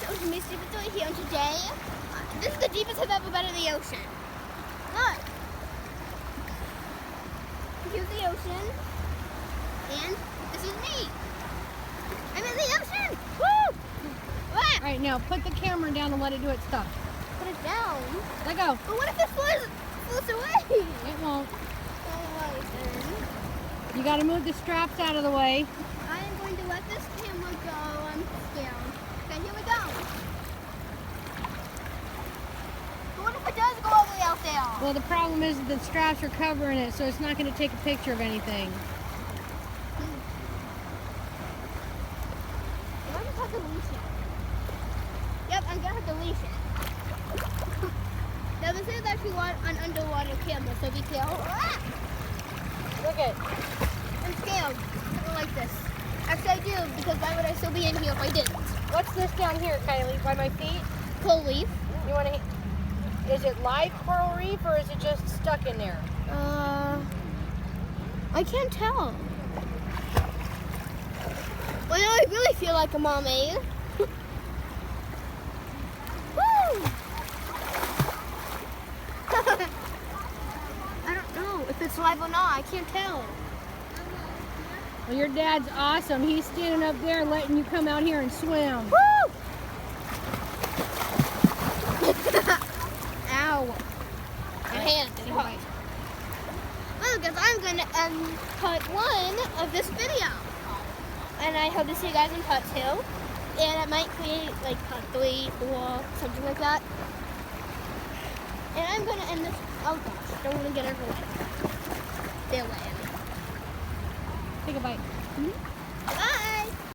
It's me, Stupid Toy here, and today, this is the deepest I've ever been in the ocean. Look! Here's the ocean, and this is me. I'm in the ocean! Woo! What? Alright, now put the camera down and let it do its stuff. Put it down. Let go. But what if it floats away? It won't. Alright then. You gotta move the straps out of the way. I am going to let this camera go. I'm scared. Okay, here we go. But what if it does go all the way out there? Well, the problem is that the straps are covering it, so it's not gonna take a picture of anything. I just have to leash it. Yep, I'm gonna have to leash it. Now this is actually an underwater camera, so be careful. Ah! Look at. I'm scared. I don't like this. Actually, I do, because why would I still be in here if I didn't? What's this down here, Kylie? By my feet? Coral reef. You wanna? Is it live coral reef or is it just stuck in there? I can't tell. Well, I really feel like a mermaid. Woo! I don't know if it's live or not. I can't tell. Well, your dad's awesome. He's standing up there letting you come out here and swim. Woo! Ow. My hand is hot. Well, guys, I'm going to end part 1 of this video. And I hope to see you guys in part 2. And I might create like part 3, 4, something like that. And I'm going to end this. Oh gosh, don't want to get everywhere. Their way. Take a bite. Mm-hmm.